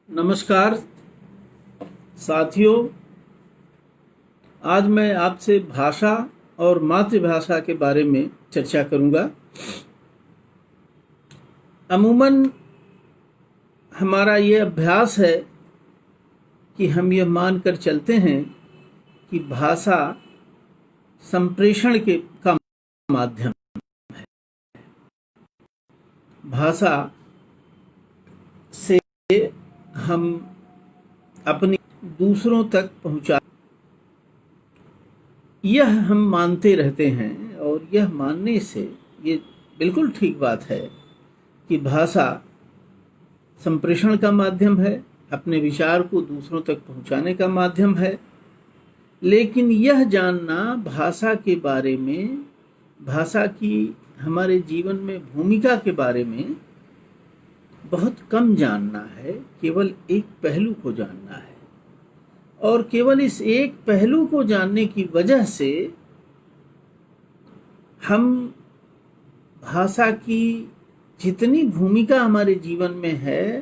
नमस्कार साथियों। आज मैं आपसे भाषा और मातृभाषा के बारे में चर्चा करूंगा। अमूमन हमारा ये अभ्यास है कि हम यह मानकर चलते हैं कि भाषा संप्रेषण का माध्यम। भाषा से हम अपनी दूसरों तक पहुंचा, यह हम मानते रहते हैं। और यह मानने से ये बिल्कुल ठीक बात है कि भाषा संप्रेषण का माध्यम है, अपने विचार को दूसरों तक पहुंचाने का माध्यम है। लेकिन यह जानना भाषा के बारे में, भाषा की हमारे जीवन में भूमिका के बारे में बहुत कम जानना है। केवल एक पहलू को जानना है, और केवल इस एक पहलू को जानने की वजह से हम भाषा की जितनी भूमिका हमारे जीवन में है,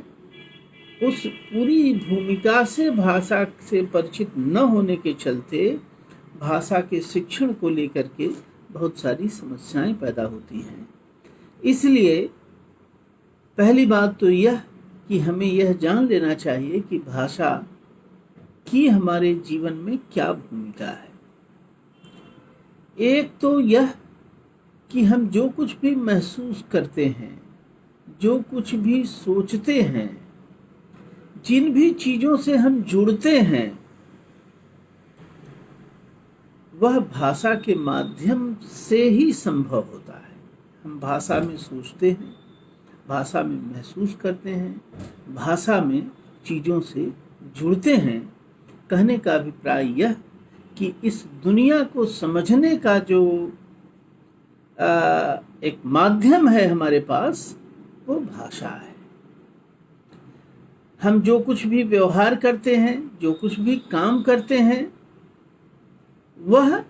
उस पूरी भूमिका से भाषा से परिचित न होने के चलते भाषा के शिक्षण को लेकर के बहुत सारी समस्याएं पैदा होती हैं। इसलिए पहली बात तो यह कि हमें यह जान लेना चाहिए कि भाषा की हमारे जीवन में क्या भूमिका है। एक तो यह कि हम जो कुछ भी महसूस करते हैं, जो कुछ भी सोचते हैं, जिन भी चीजों से हम जुड़ते हैं, वह भाषा के माध्यम से ही संभव होता है। हम भाषा में सोचते हैं, भाषा में महसूस करते हैं, भाषा में चीज़ों से जुड़ते हैं। कहने का अभिप्राय यह कि इस दुनिया को समझने का जो एक माध्यम है हमारे पास, वो भाषा है। हम जो कुछ भी व्यवहार करते हैं, जो कुछ भी काम करते हैं, वह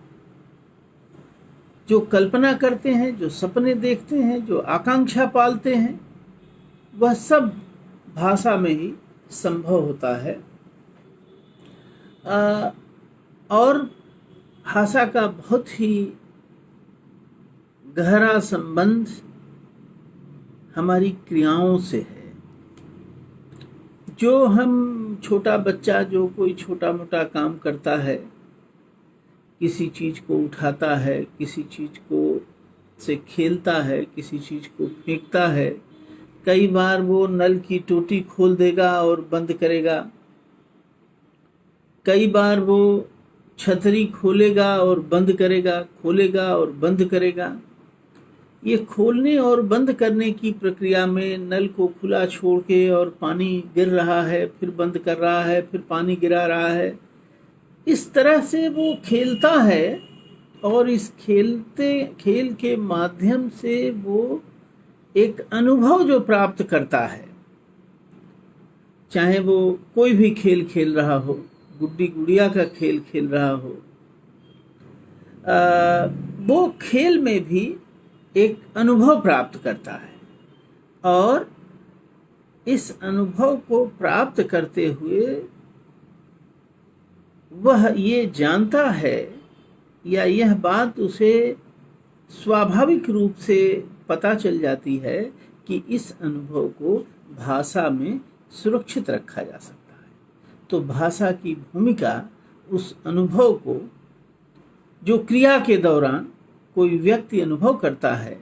जो कल्पना करते हैं, जो सपने देखते हैं, जो आकांक्षा पालते हैं, वह सब भाषा में ही संभव होता है। और भाषा का बहुत ही गहरा संबंध हमारी क्रियाओं से है। जो हम छोटा बच्चा जो कोई छोटा मोटा काम करता है, किसी चीज़ को उठाता है, किसी चीज़ को से खेलता है, किसी चीज़ को फेंकता है, कई बार वो नल की टोटी खोल देगा और बंद करेगा, कई बार वो छतरी खोलेगा और बंद करेगा, खोलेगा और बंद करेगा। ये खोलने और बंद करने की प्रक्रिया में नल को खुला छोड़ के और पानी गिर रहा है, फिर बंद कर रहा है, फिर पानी गिरा रहा है, इस तरह से वो खेलता है। और इस खेल के माध्यम से वो एक अनुभव जो प्राप्त करता है, चाहे वो कोई भी खेल खेल रहा हो, गुड्डी गुड़िया का खेल खेल रहा हो, वो खेल में भी एक अनुभव प्राप्त करता है। और इस अनुभव को प्राप्त करते हुए वह ये जानता है, या यह बात उसे स्वाभाविक रूप से पता चल जाती है कि इस अनुभव को भाषा में सुरक्षित रखा जा सकता है। तो भाषा की भूमिका उस अनुभव को, जो क्रिया के दौरान कोई व्यक्ति अनुभव करता है,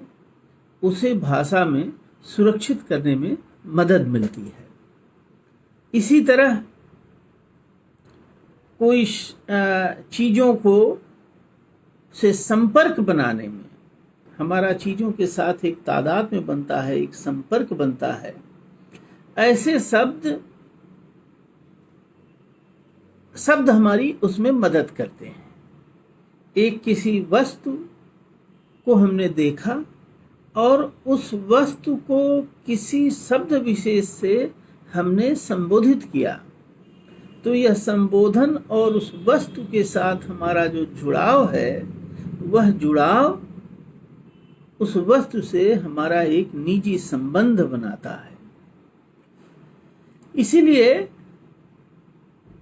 उसे भाषा में सुरक्षित करने में मदद मिलती है। इसी तरह कोई चीज़ों को से संपर्क बनाने में, हमारा चीज़ों के साथ एक तादाद में बनता है, एक संपर्क बनता है। ऐसे शब्द हमारी उसमें मदद करते हैं। एक किसी वस्तु को हमने देखा और उस वस्तु को किसी शब्द विशेष से हमने संबोधित किया, तो यह संबोधन और उस वस्तु के साथ हमारा जो जुड़ाव है, वह जुड़ाव उस वस्तु से हमारा एक निजी संबंध बनाता है। इसीलिए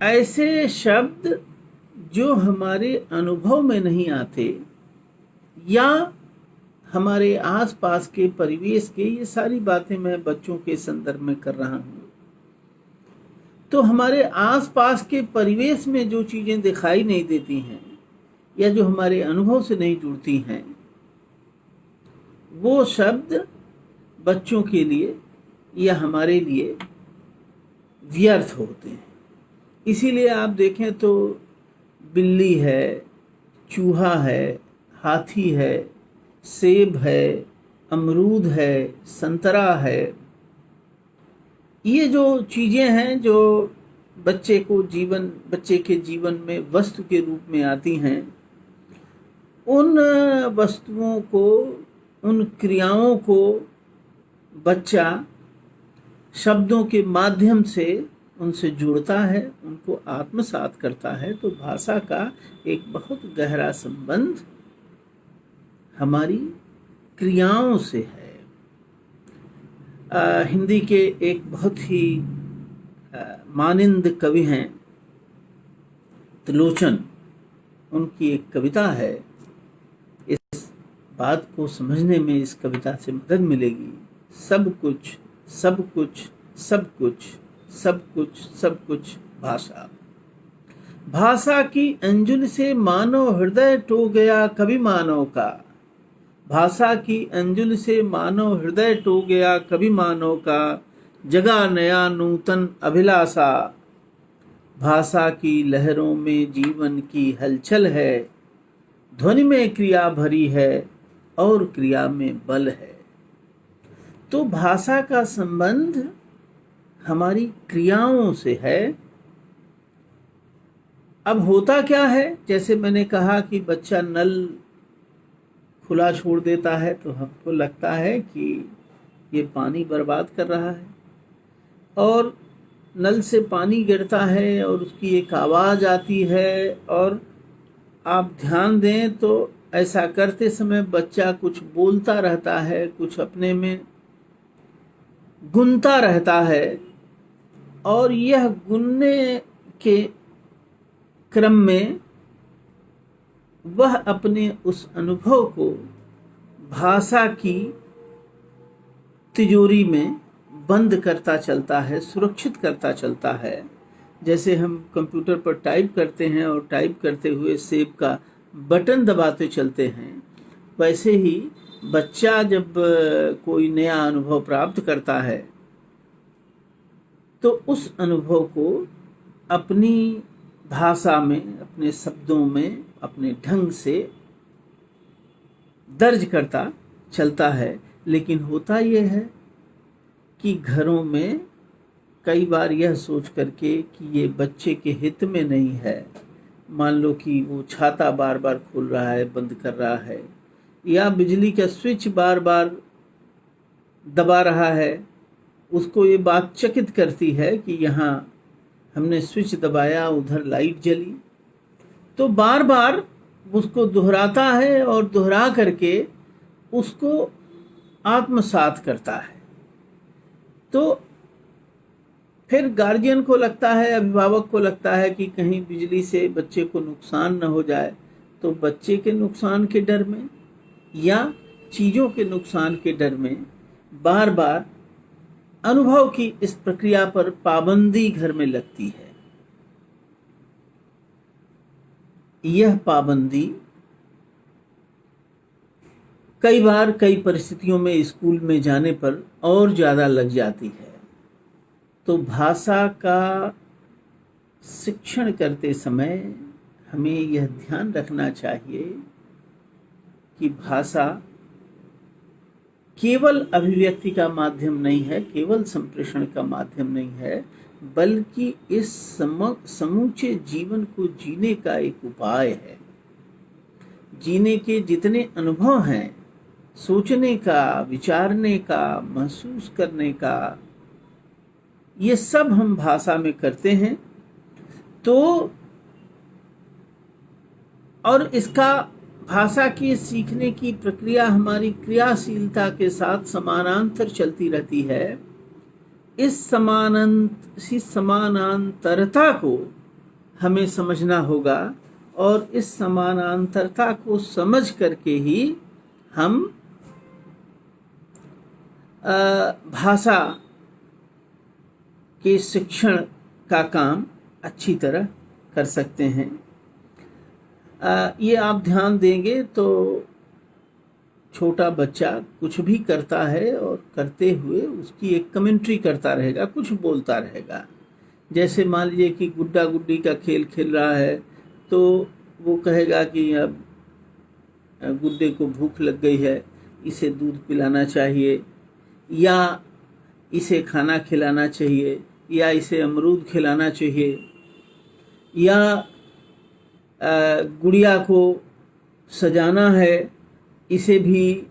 ऐसे शब्द जो हमारे अनुभव में नहीं आते या हमारे आसपास के परिवेश के, ये सारी बातें मैं बच्चों के संदर्भ में कर रहा हूँ, तो हमारे आसपास के परिवेश में जो चीज़ें दिखाई नहीं देती हैं या जो हमारे अनुभव से नहीं जुड़ती हैं, वो शब्द बच्चों के लिए या हमारे लिए व्यर्थ होते हैं। इसीलिए आप देखें तो बिल्ली है, चूहा है, हाथी है, सेब है, अमरूद है, संतरा है, ये जो चीज़ें हैं जो बच्चे के जीवन में वस्तु के रूप में आती हैं, उन वस्तुओं को, उन क्रियाओं को बच्चा शब्दों के माध्यम से उनसे जुड़ता है, उनको आत्मसात करता है। तो भाषा का एक बहुत गहरा संबंध हमारी क्रियाओं से है। हिंदी के एक बहुत ही मानिंद कवि हैं त्रिलोचन, उनकी एक कविता है। इस बात को समझने में इस कविता से मदद मिलेगी। सब कुछ सब कुछ सब कुछ सब कुछ सब कुछ भाषा। भाषा की अंजुल से मानव हृदय टो गया कभी मानव का। भाषा की अंजुल से मानव हृदय टो गया कभी मानव का। जगा नया नूतन अभिलाषा। भाषा की लहरों में जीवन की हलचल है। ध्वनि में क्रिया भरी है और क्रिया में बल है। तो भाषा का संबंध हमारी क्रियाओं से है। अब होता क्या है, जैसे मैंने कहा कि बच्चा नल खुला छोड़ देता है तो हमको लगता है कि ये पानी बर्बाद कर रहा है, और नल से पानी गिरता है और उसकी एक आवाज़ आती है, और आप ध्यान दें तो ऐसा करते समय बच्चा कुछ बोलता रहता है, कुछ अपने में गुनता रहता है, और यह गुनने के क्रम में वह अपने उस अनुभव को भाषा की तिजोरी में बंद करता चलता है, सुरक्षित करता चलता है। जैसे हम कंप्यूटर पर टाइप करते हैं और टाइप करते हुए सेव का बटन दबाते चलते हैं, वैसे ही बच्चा जब कोई नया अनुभव प्राप्त करता है तो उस अनुभव को अपनी भाषा में, अपने शब्दों में, अपने ढंग से दर्ज करता चलता है। लेकिन होता यह है कि घरों में कई बार यह सोच करके कि ये बच्चे के हित में नहीं है, मान लो कि वो छाता बार बार खोल रहा है, बंद कर रहा है, या बिजली का स्विच बार बार दबा रहा है, उसको ये बात चकित करती है कि यहाँ हमने स्विच दबाया, उधर लाइट जली, तो बार बार उसको दोहराता है और दोहरा करके उसको आत्मसात करता है। तो फिर गार्जियन को लगता है, अभिभावक को लगता है कि कहीं बिजली से बच्चे को नुकसान न हो जाए, तो बच्चे के नुकसान के डर में या चीज़ों के नुकसान के डर में बार बार अनुभव की इस प्रक्रिया पर पाबंदी घर में लगती है। यह पाबंदी कई बार कई परिस्थितियों में स्कूल में जाने पर और ज़्यादा लग जाती है। तो भाषा का शिक्षण करते समय हमें यह ध्यान रखना चाहिए कि भाषा केवल अभिव्यक्ति का माध्यम नहीं है, केवल संप्रेषण का माध्यम नहीं है, बल्कि इस समूचे जीवन को जीने का एक उपाय है। जीने के जितने अनुभव हैं, सोचने का, विचारने का, महसूस करने का, ये सब हम भाषा में करते हैं। तो और इसका भाषा की सीखने की प्रक्रिया हमारी क्रियाशीलता के साथ समानांतर चलती रहती है। इस समानांतरता को हमें समझना होगा, और इस समानांतरता को समझ करके ही हम भाषा के शिक्षण का काम अच्छी तरह कर सकते हैं। ये आप ध्यान देंगे तो छोटा बच्चा कुछ भी करता है और करते हुए उसकी एक कमेंट्री करता रहेगा, कुछ बोलता रहेगा। जैसे मान लीजिए कि गुड्डा गुड्डी का खेल खेल रहा है, तो वो कहेगा कि अब गुड्डे को भूख लग गई है, इसे दूध पिलाना चाहिए, या इसे खाना खिलाना चाहिए, या इसे अमरूद खिलाना चाहिए, या गुड़िया को सजाना है, इसे भी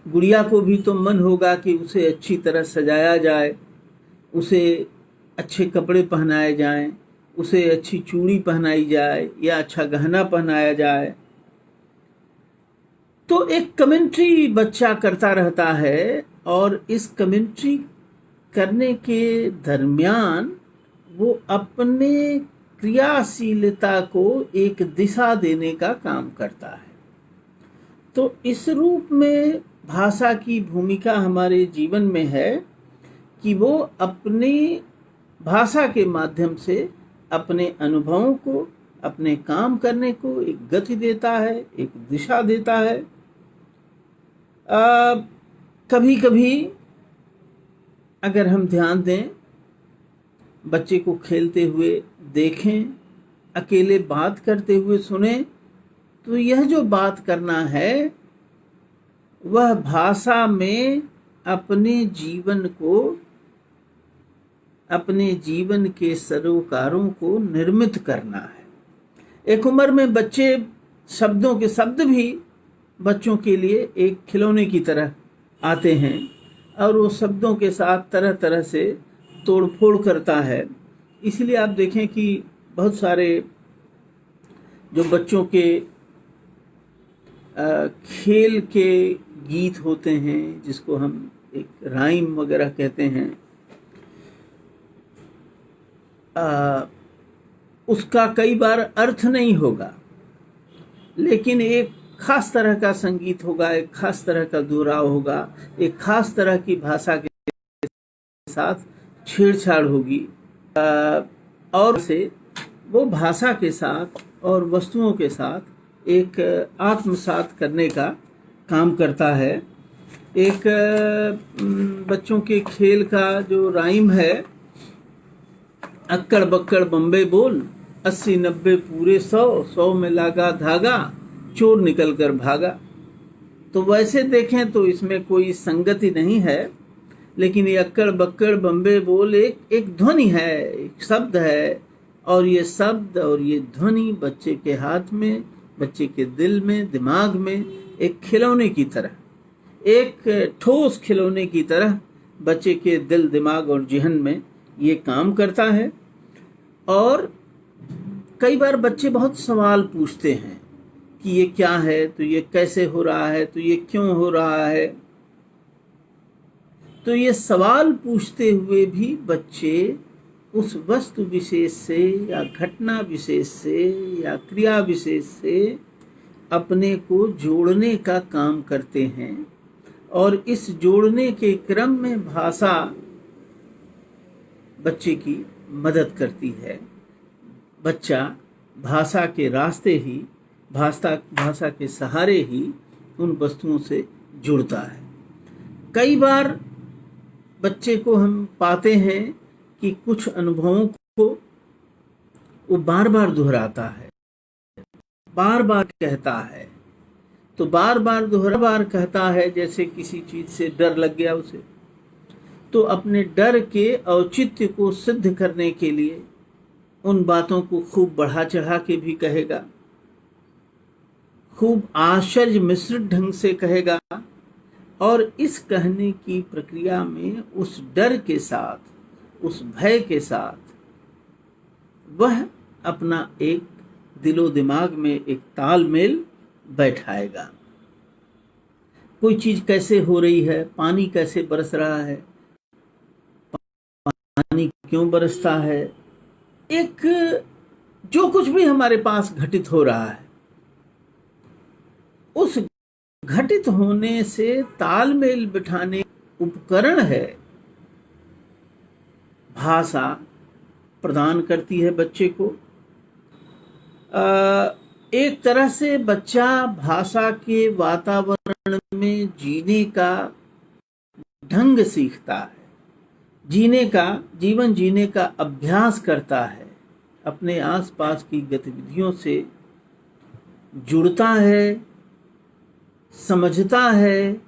गुड़िया को भी तो मन होगा कि उसे अच्छी तरह सजाया जाए, उसे अच्छे कपड़े पहनाए जाएं, उसे अच्छी चूड़ी पहनाई जाए या अच्छा गहना पहनाया जाए। तो एक कमेंट्री बच्चा करता रहता है, और इस कमेंट्री करने के दरमियान वो अपने क्रियाशीलता को एक दिशा देने का काम करता है। तो इस रूप में भाषा की भूमिका हमारे जीवन में है कि वो अपनी भाषा के माध्यम से अपने अनुभवों को, अपने काम करने को एक गति देता है, एक दिशा देता है। कभी कभी अगर हम ध्यान दें, बच्चे को खेलते हुए देखें, अकेले बात करते हुए सुने, तो यह जो बात करना है वह भाषा में अपने जीवन को, अपने जीवन के सरोकारों को निर्मित करना है। एक उम्र में बच्चे शब्दों के शब्द भी बच्चों के लिए एक खिलौने की तरह आते हैं, और वो शब्दों के साथ तरह तरह से तोड़फोड़ करता है। इसलिए आप देखें कि बहुत सारे जो बच्चों के खेल के गीत होते हैं, जिसको हम एक राइम वगैरह कहते हैं, उसका कई बार अर्थ नहीं होगा, लेकिन एक खास तरह का संगीत होगा, एक खास तरह का दोहराव होगा, एक खास तरह की भाषा के साथ छेड़छाड़ होगी, और से वो भाषा के साथ और वस्तुओं के साथ एक आत्मसात करने का काम करता है। एक बच्चों के खेल का जो राइम है, अक्कड़ बक्कड़ बम्बे बोल, 80-90 पूरे 100 में लागा धागा, चोर निकल कर भागा। तो वैसे देखें तो इसमें कोई संगति नहीं है, लेकिन ये अक्कड़ बक्कड़ बम्बे बोल एक ध्वनि है, एक शब्द है, और ये शब्द और ये ध्वनि बच्चे के हाथ में, बच्चे के दिल में, दिमाग में एक खिलौने की तरह, एक ठोस खिलौने की तरह बच्चे के दिल, दिमाग और जिहन में ये काम करता है। और कई बार बच्चे बहुत सवाल पूछते हैं कि ये क्या है, तो ये कैसे हो रहा है, तो ये क्यों हो रहा है। तो ये सवाल पूछते हुए भी बच्चे उस वस्तु विशेष से या घटना विशेष से या क्रिया विशेष से अपने को जोड़ने का काम करते हैं, और इस जोड़ने के क्रम में भाषा बच्चे की मदद करती है। बच्चा भाषा के रास्ते ही, भाषा के सहारे ही उन वस्तुओं से जुड़ता है। कई बार बच्चे को हम पाते हैं कि कुछ अनुभवों को वो बार बार दोहराता है, बार बार कहता है। तो बार बार कहता है, जैसे किसी चीज से डर लग गया उसे, तो अपने डर के औचित्य को सिद्ध करने के लिए उन बातों को खूब बढ़ा चढ़ा के भी कहेगा, खूब आश्चर्य मिश्रित ढंग से कहेगा, और इस कहने की प्रक्रिया में उस डर के साथ, उस भय के साथ वह अपना एक दिलो दिमाग में एक तालमेल बैठाएगा। कोई चीज कैसे हो रही है, पानी कैसे बरस रहा है, पानी क्यों बरसता है, एक जो कुछ भी हमारे पास घटित हो रहा है, उस घटित होने से तालमेल बिठाने उपकरण है भाषा प्रदान करती है बच्चे को। एक तरह से बच्चा भाषा के वातावरण में जीने का ढंग सीखता है, जीवन जीने का अभ्यास करता है, अपने आसपास की गतिविधियों से जुड़ता है, समझता है,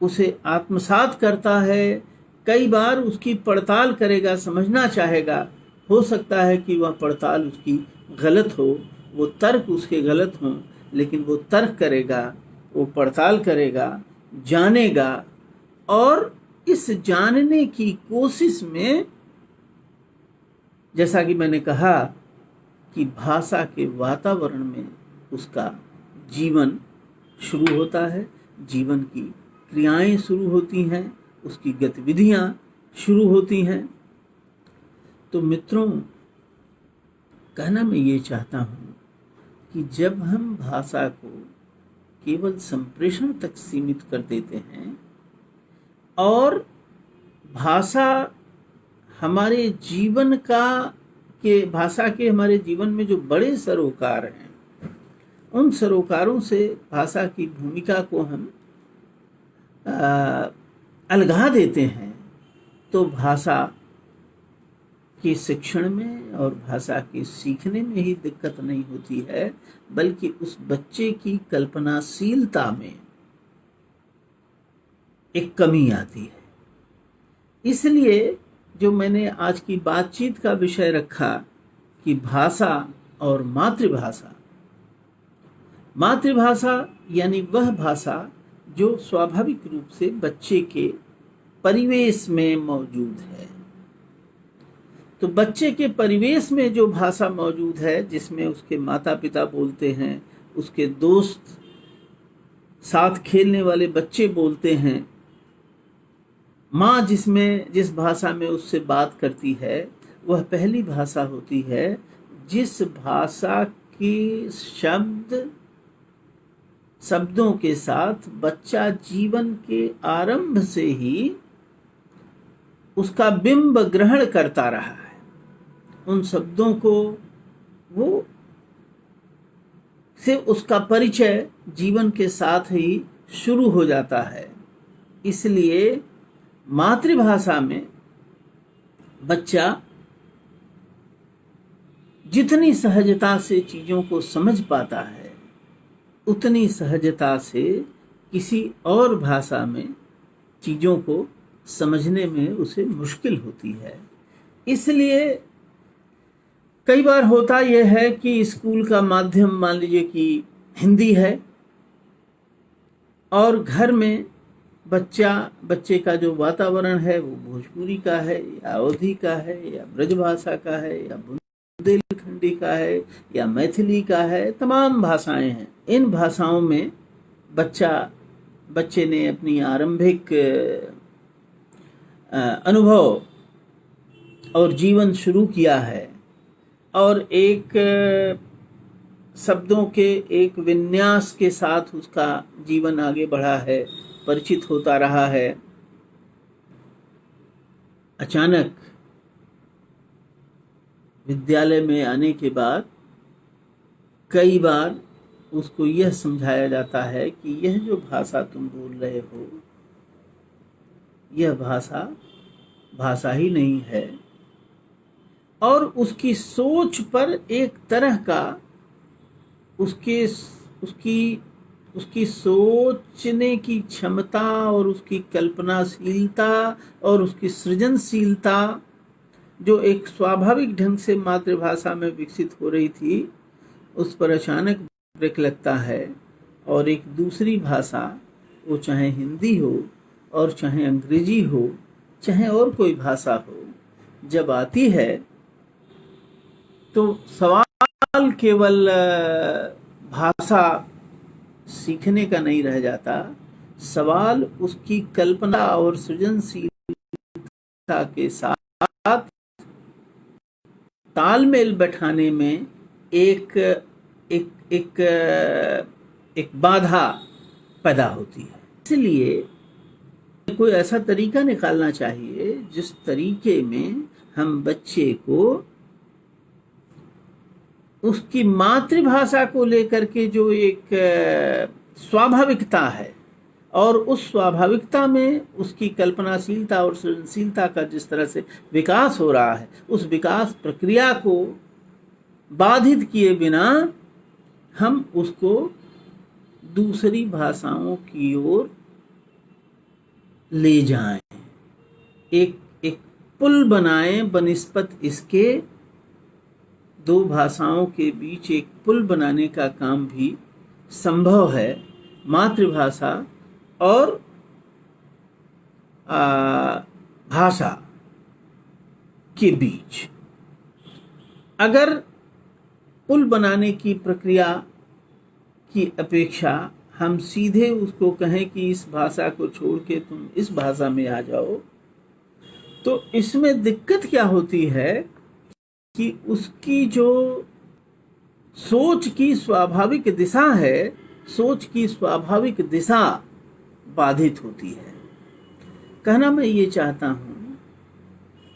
उसे आत्मसात करता है। कई बार उसकी पड़ताल करेगा, समझना चाहेगा, हो सकता है कि वह पड़ताल उसकी गलत हो, वो तर्क उसके गलत हों, लेकिन वो तर्क करेगा, वो पड़ताल करेगा, जानेगा, और इस जानने की कोशिश में, जैसा कि मैंने कहा कि भाषा के वातावरण में उसका जीवन शुरू होता है, जीवन की क्रियाएं शुरू होती हैं, उसकी गतिविधियां शुरू होती हैं। तो मित्रों, कहना मैं ये चाहता हूँ कि जब हम भाषा को केवल संप्रेषण तक सीमित कर देते हैं और भाषा हमारे जीवन भाषा के हमारे जीवन में जो बड़े सरोकार हैं, उन सरोकारों से भाषा की भूमिका को हम अलगा देते हैं, तो भाषा के शिक्षण में और भाषा के सीखने में ही दिक्कत नहीं होती है, बल्कि उस बच्चे की कल्पनाशीलता में एक कमी आती है। इसलिए जो मैंने आज की बातचीत का विषय रखा कि भाषा और मातृभाषा, मातृभाषा यानी वह भाषा जो स्वाभाविक रूप से बच्चे के परिवेश में मौजूद है। तो बच्चे के परिवेश में जो भाषा मौजूद है, जिसमें उसके माता पिता बोलते हैं, उसके दोस्त, साथ खेलने वाले बच्चे बोलते हैं, माँ जिस भाषा में उससे बात करती है, वह पहली भाषा होती है जिस भाषा की शब्दों के साथ बच्चा जीवन के आरंभ से ही उसका बिंब ग्रहण करता रहा है। उन शब्दों को से उसका परिचय जीवन के साथ ही शुरू हो जाता है। इसलिए मातृभाषा में बच्चा जितनी सहजता से चीजों को समझ पाता है, उतनी सहजता से किसी और भाषा में चीजों को समझने में उसे मुश्किल होती है। इसलिए कई बार होता यह है कि स्कूल का माध्यम मान लीजिए कि हिंदी है, और घर में बच्चे का जो वातावरण है वो भोजपुरी का है, या अवधी का है, या ब्रजभाषा का है, या बुंदेलखंडी का है, या मैथिली का है, तमाम भाषाएं हैं। इन भाषाओं में बच्चे ने अपनी आरंभिक अनुभव और जीवन शुरू किया है, और एक शब्दों के एक विन्यास के साथ उसका जीवन आगे बढ़ा है, परिचित होता रहा है। अचानक विद्यालय में आने के बाद कई बार उसको यह समझाया जाता है कि यह जो भाषा तुम बोल रहे हो, यह भाषा ही नहीं है, और उसकी सोच पर एक तरह का उसकी सोचने की क्षमता और उसकी कल्पनाशीलता और उसकी सृजनशीलता जो एक स्वाभाविक ढंग से मातृभाषा में विकसित हो रही थी, उस पर अचानक ब्रेक लगता है, और एक दूसरी भाषा, वो चाहे हिंदी हो और चाहे अंग्रेजी हो, चाहे और कोई भाषा हो, जब आती है तो सवाल केवल भाषा सीखने का नहीं रह जाता, सवाल उसकी कल्पना और सृजनशीलता के साथ तालमेल बैठाने में एक एक एक एक बाधा पैदा होती है। इसलिए कोई ऐसा तरीका निकालना चाहिए जिस तरीके में हम बच्चे को उसकी मातृभाषा को लेकर के जो एक स्वाभाविकता है और उस स्वाभाविकता में उसकी कल्पनाशीलता और सृजनशीलता का जिस तरह से विकास हो रहा है, उस विकास प्रक्रिया को बाधित किए बिना हम उसको दूसरी भाषाओं की ओर ले जाएं, एक एक पुल बनाएं बनिस्बत इसके दो भाषाओं के बीच एक पुल बनाने का काम भी संभव है मातृभाषा और भाषा के बीच। अगर पुल बनाने की प्रक्रिया की अपेक्षा हम सीधे उसको कहें कि इस भाषा को छोड़ के तुम इस भाषा में आ जाओ, तो इसमें दिक्कत क्या होती है कि उसकी जो सोच की स्वाभाविक दिशा है, सोच की स्वाभाविक दिशा बाधित होती है। कहना मैं ये चाहता हूं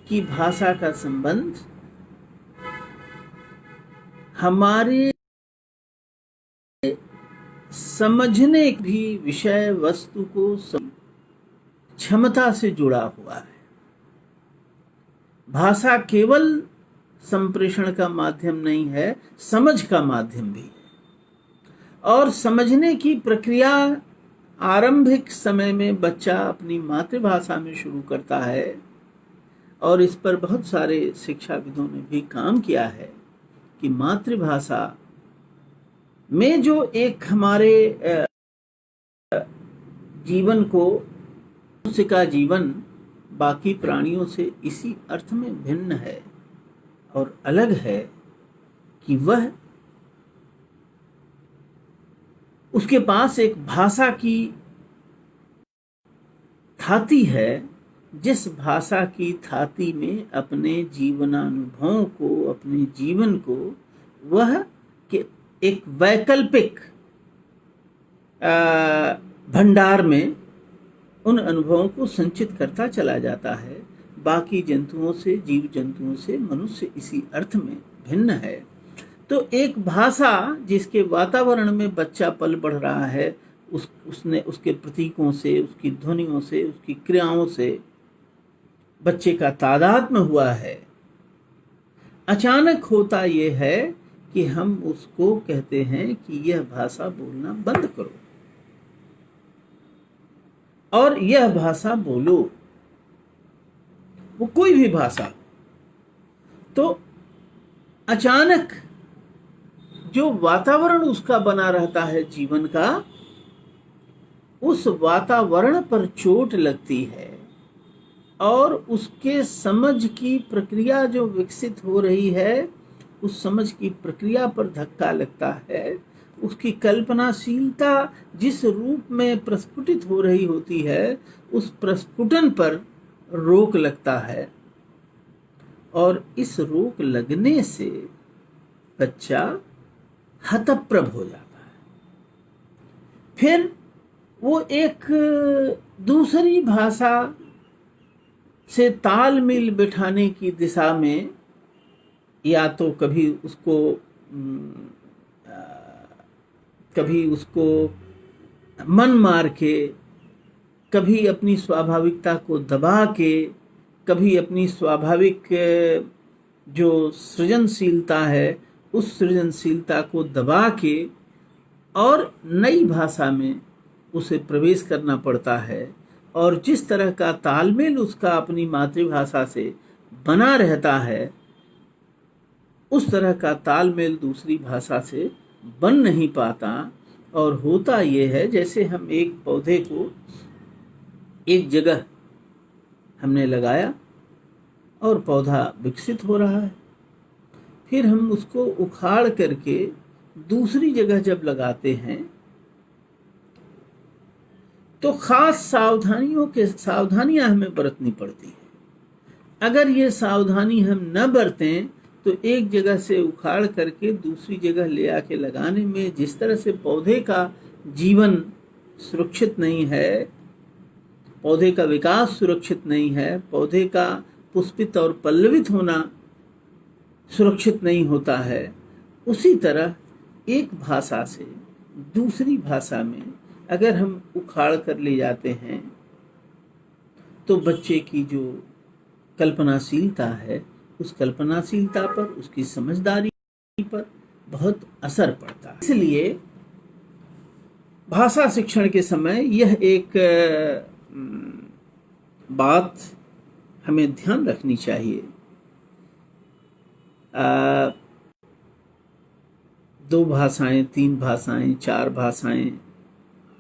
कि भाषा का संबंध हमारे समझने भी विषय वस्तु को क्षमता से जुड़ा हुआ है। भाषा केवल संप्रेषण का माध्यम नहीं है, समझ का माध्यम भी है। और समझने की प्रक्रिया आरंभिक समय में बच्चा अपनी मातृभाषा में शुरू करता है और इस पर बहुत सारे शिक्षाविदों ने भी काम किया है कि मातृभाषा में जो एक हमारे जीवन को, मनुष्य का जीवन बाकी प्राणियों से इसी अर्थ में भिन्न है और अलग है कि वह उसके पास एक भाषा की थाती है, जिस भाषा की थाती में अपने जीवनानुभवों को, अपने जीवन को वह के एक वैकल्पिक भंडार में उन अनुभवों को संचित करता चला जाता है। बाकी जंतुओं से, जीव जंतुओं से मनुष्य इसी अर्थ में भिन्न है। तो एक भाषा जिसके वातावरण में बच्चा पल बढ़ रहा है, उसने उसके प्रतीकों से, उसकी ध्वनियों से, उसकी क्रियाओं से बच्चे का तादात्म्य हुआ है। अचानक होता यह है कि हम उसको कहते हैं कि यह भाषा बोलना बंद करो और यह भाषा बोलो, वो कोई भी भाषा। तो अचानक जो वातावरण उसका बना रहता है जीवन का, उस वातावरण पर चोट लगती है और उसके समझ की प्रक्रिया जो विकसित हो रही है, उस समझ की प्रक्रिया पर धक्का लगता है। उसकी कल्पनाशीलता जिस रूप में प्रस्फुटित हो रही होती है, उस प्रस्फुटन पर रोक लगता है और इस रोक लगने से बच्चा हतप्रभ हो जाता है। फिर वो एक दूसरी भाषा से तालमेल बिठाने की दिशा में या तो कभी उसको मन मार के, कभी अपनी स्वाभाविकता को दबा के, कभी अपनी स्वाभाविक जो सृजनशीलता है उस सृजनशीलता को दबा के और नई भाषा में उसे प्रवेश करना पड़ता है। और जिस तरह का तालमेल उसका अपनी मातृभाषा से बना रहता है, उस तरह का तालमेल दूसरी भाषा से बन नहीं पाता। और होता यह है जैसे हम एक पौधे को एक जगह हमने लगाया और पौधा विकसित हो रहा है, फिर हम उसको उखाड़ करके दूसरी जगह जब लगाते हैं तो खास सावधानियां हमें बरतनी पड़ती है। अगर ये सावधानी हम न बरतें तो एक जगह से उखाड़ करके दूसरी जगह ले आके लगाने में जिस तरह से पौधे का जीवन सुरक्षित नहीं है, पौधे का विकास सुरक्षित नहीं है, पौधे का पुष्पित और पल्लवित होना सुरक्षित नहीं होता है, उसी तरह एक भाषा से दूसरी भाषा में अगर हम उखाड़ कर ले जाते हैं तो बच्चे की जो कल्पनाशीलता है, उस कल्पनाशीलता पर, उसकी समझदारी पर बहुत असर पड़ता है। इसलिए भाषा शिक्षण के समय यह एक बात हमें ध्यान रखनी चाहिए। 2 भाषाएं, 3 भाषाएं, 4 भाषाएं,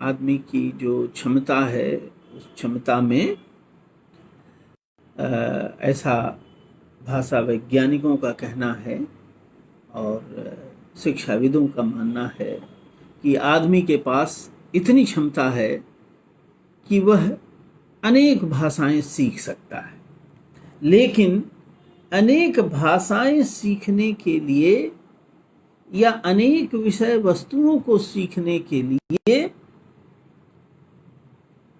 आदमी की जो क्षमता है उस क्षमता में ऐसा भाषा वैज्ञानिकों का कहना है और शिक्षाविदों का मानना है कि आदमी के पास इतनी क्षमता है कि वह अनेक भाषाएं सीख सकता है। लेकिन अनेक भाषाएं सीखने के लिए या अनेक विषय वस्तुओं को सीखने के लिए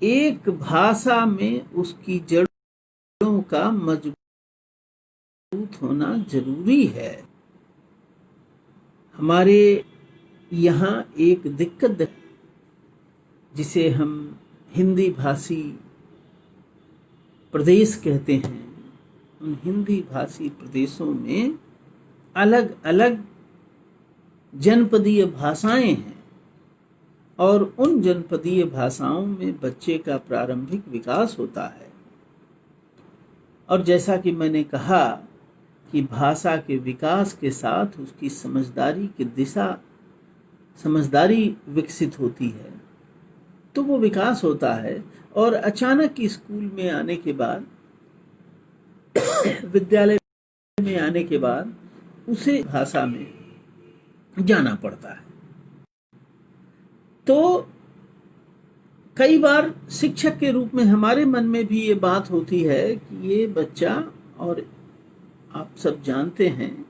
एक भाषा में उसकी जड़ों का मजबूत होना जरूरी है। हमारे यहाँ एक दिक्कत जिसे हम हिंदी भाषी प्रदेश कहते हैं, उन हिंदी भाषी प्रदेशों में अलग अलग जनपदीय भाषाएं हैं और उन जनपदीय भाषाओं में बच्चे का प्रारंभिक विकास होता है। और जैसा कि मैंने कहा कि भाषा के विकास के साथ उसकी समझदारी विकसित होती है, तो वो विकास होता है और अचानक स्कूल में आने के बाद, विद्यालय में आने के बाद उसे भाषा में जाना पड़ता है। तो कई बार शिक्षक के रूप में हमारे मन में भी ये बात होती है कि ये बच्चा, और आप सब जानते हैं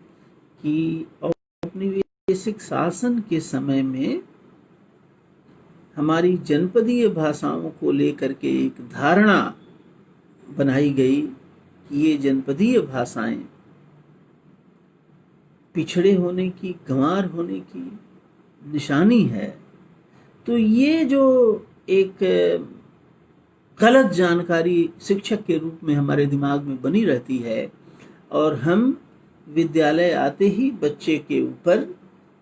कि औपनिवेशिक शासन के समय में हमारी जनपदीय भाषाओं को लेकर के एक धारणा बनाई गई कि ये जनपदीय भाषाएं पिछड़े होने की, गंवार होने की निशानी है। तो ये जो एक गलत जानकारी शिक्षक के रूप में हमारे दिमाग में बनी रहती है और हम विद्यालय आते ही बच्चे के ऊपर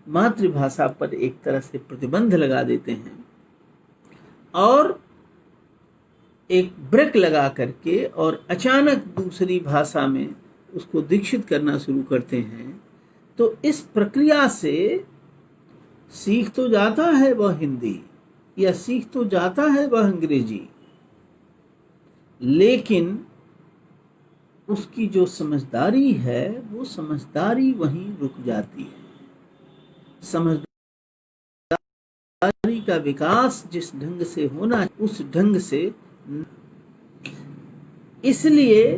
मातृभाषा पर एक तरह से प्रतिबंध लगा देते हैं और एक ब्रेक लगा करके और अचानक दूसरी भाषा में उसको दीक्षित करना शुरू करते हैं। तो इस प्रक्रिया से सीख तो जाता है वह हिंदी या सीख तो जाता है वह अंग्रेजी, लेकिन उसकी जो समझदारी है वो समझदारी वहीं रुक जाती है। समझदारी का विकास जिस ढंग से होना उस ढंग से, इसलिए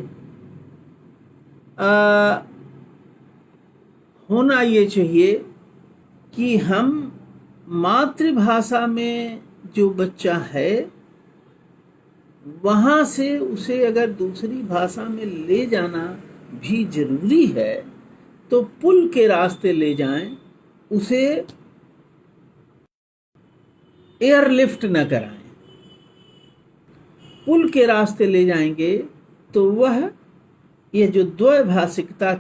होना ये चाहिए कि हम मातृभाषा में जो बच्चा है वहां से उसे अगर दूसरी भाषा में ले जाना भी जरूरी है तो पुल के रास्ते ले जाएं, उसे एयरलिफ्ट न कराएं। पुल के रास्ते ले जाएंगे तो वह ये जो द्वैभाषिकता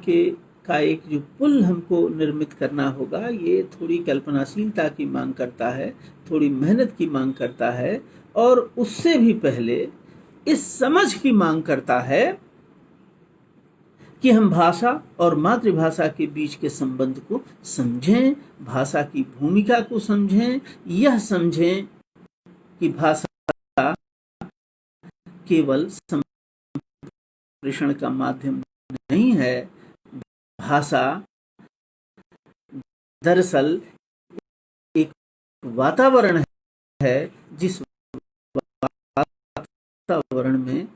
का एक जो पुल हमको निर्मित करना होगा, ये थोड़ी कल्पनाशीलता की मांग करता है, थोड़ी मेहनत की मांग करता है और उससे भी पहले इस समझ की मांग करता है कि हम भाषा और मातृभाषा के बीच के संबंध को समझें, भाषा की भूमिका को समझें, यह समझें कि भाषा केवल संप्रेषण का माध्यम नहीं है। भाषा दरअसल एक वातावरण है जिस वातावरण में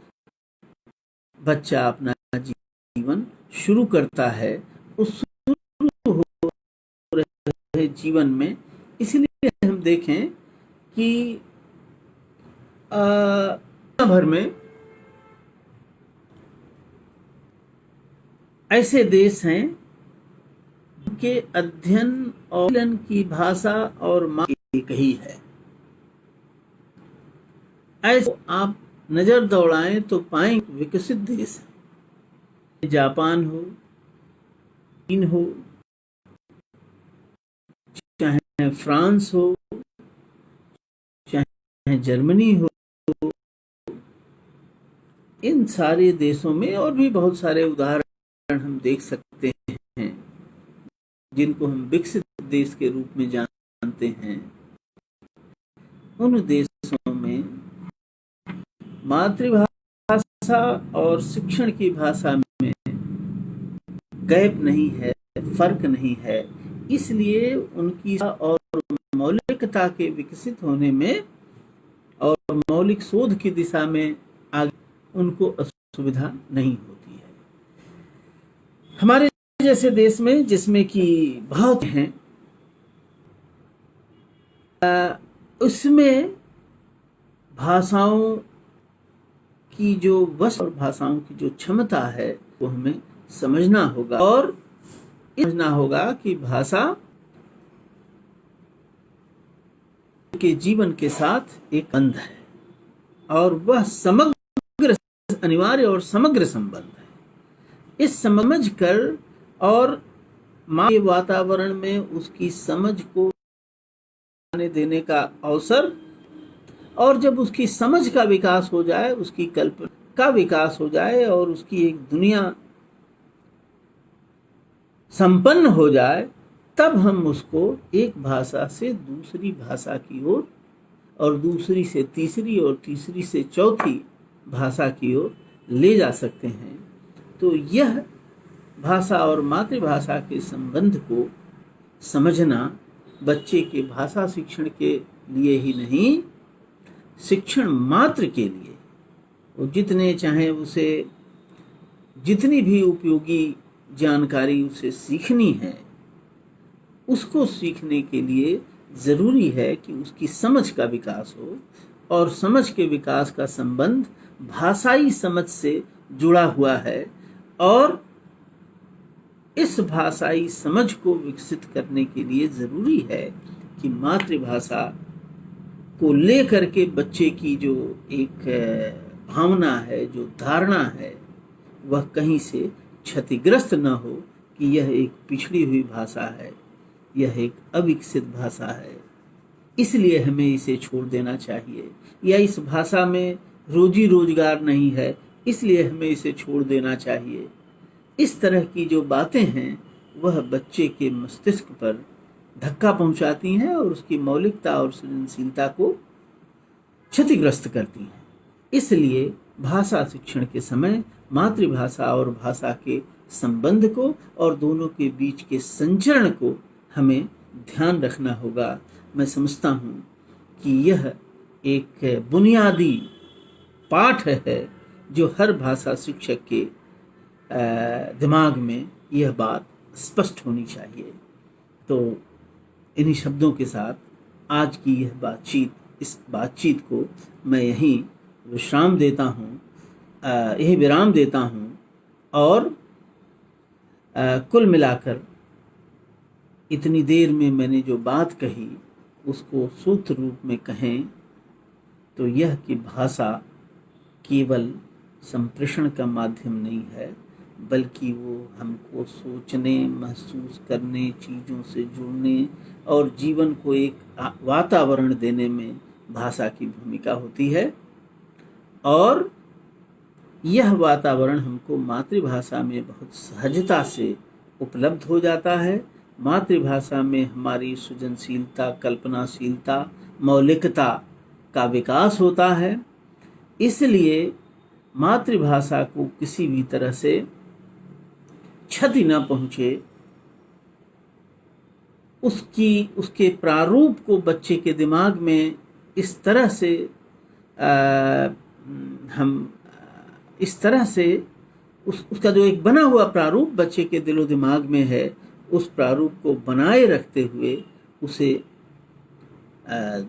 बच्चा अपना जीवन शुरू करता है उस शुरू हो रहे जीवन में। इसलिए हम देखें कि दुनिया भर में ऐसे देश हैं के अध्ययन और अध्ययन की भाषा और माँ एक ही है। ऐसे आप नजर दौड़ाएं तो पाएंगे विकसित देश है, जापान हो, चीन हो, चाहे फ्रांस हो, चाहे जर्मनी हो, इन सारे देशों में और भी बहुत सारे उदाहरण हम देख सकते हैं जिनको हम विकसित देश के रूप में जानते हैं। उन देशों में मातृभाषा और शिक्षण की भाषा में गैप नहीं है, फर्क नहीं है। इसलिए उनकी और मौलिकता के विकसित होने में और मौलिक शोध की दिशा में आगे उनको असुविधा नहीं होती है। हमारे जैसे देश में जिसमें कि बहुत हैं, उसमें भाषाओं की जो वश और भाषाओं की जो क्षमता है वो हमें समझना होगा और समझना होगा कि भाषा के जीवन के साथ एक बंध है और वह समग्र, अनिवार्य और समग्र संबंध है। इस समझ कर और माँ के वातावरण में उसकी समझ को देने का अवसर, और जब उसकी समझ का विकास हो जाए, उसकी कल्पना का विकास हो जाए और उसकी एक दुनिया संपन्न हो जाए, तब हम उसको एक भाषा से दूसरी भाषा की ओर और दूसरी से तीसरी और तीसरी से चौथी भाषा की ओर ले जा सकते हैं। तो यह भाषा और मातृभाषा के संबंध को समझना बच्चे के भाषा शिक्षण के लिए ही नहीं, शिक्षण मात्र के लिए, वो जितने चाहे उसे जितनी भी उपयोगी जानकारी उसे सीखनी है, उसको सीखने के लिए जरूरी है कि उसकी समझ का विकास हो और समझ के विकास का संबंध भाषाई समझ से जुड़ा हुआ है। और इस भाषाई समझ को विकसित करने के लिए जरूरी है कि मातृभाषा को लेकर के बच्चे की जो एक भावना है, जो धारणा है, वह कहीं से क्षतिग्रस्त न हो कि यह एक पिछड़ी हुई भाषा है, यह एक अविकसित भाषा है, इसलिए हमें इसे छोड़ देना चाहिए, या इस भाषा में रोजी रोजगार नहीं है इसलिए हमें इसे छोड़ देना चाहिए। इस तरह की जो बातें हैं वह बच्चे के मस्तिष्क पर धक्का पहुंचाती हैं और उसकी मौलिकता और सृजनशीलता को क्षतिग्रस्त करती हैं। इसलिए भाषा शिक्षण के समय मातृभाषा और भाषा के संबंध को और दोनों के बीच के संचरण को हमें ध्यान रखना होगा। मैं समझता हूँ कि यह एक बुनियादी पाठ है जो हर भाषा शिक्षक के दिमाग में यह बात स्पष्ट होनी चाहिए। तो इन्हीं शब्दों के साथ आज की इस बातचीत को मैं यहीं विराम देता हूँ और कुल मिलाकर इतनी देर में मैंने जो बात कही उसको सूत्र रूप में कहें तो यह कि भाषा केवल संप्रेषण का माध्यम नहीं है, बल्कि वो हमको सोचने, महसूस करने, चीज़ों से जुड़ने और जीवन को एक वातावरण देने में भाषा की भूमिका होती है। और यह वातावरण हमको मातृभाषा में बहुत सहजता से उपलब्ध हो जाता है। मातृभाषा में हमारी सृजनशीलता, कल्पनाशीलता, मौलिकता का विकास होता है। इसलिए मातृभाषा को किसी भी तरह से क्षति न पहुंचे, उसके प्रारूप को बच्चे के दिमाग में इस तरह से हम इस तरह से उसका जो एक बना हुआ प्रारूप बच्चे के दिलो दिमाग में है, उस प्रारूप को बनाए रखते हुए उसे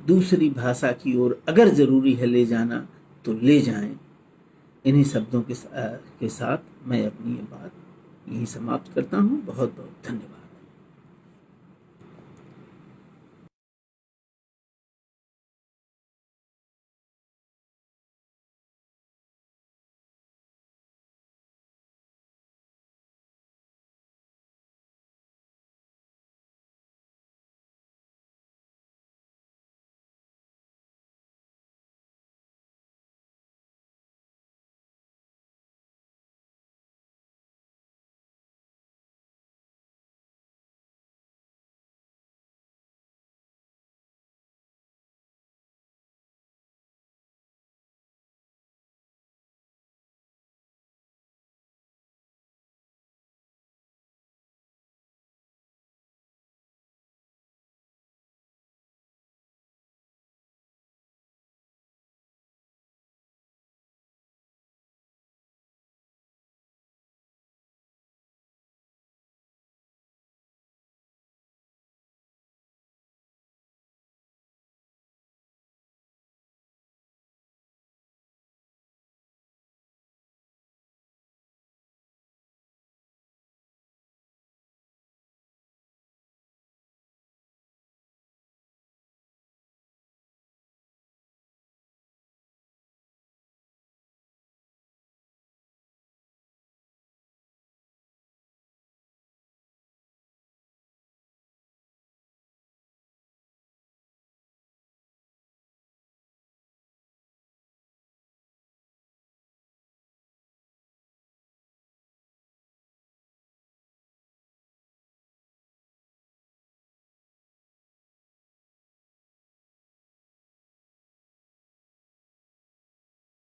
दूसरी भाषा की ओर अगर ज़रूरी है ले जाना तो ले जाएं। इन्हीं शब्दों के साथ मैं अपनी ये बात यही समाप्त करता हूँ। बहुत बहुत धन्यवाद।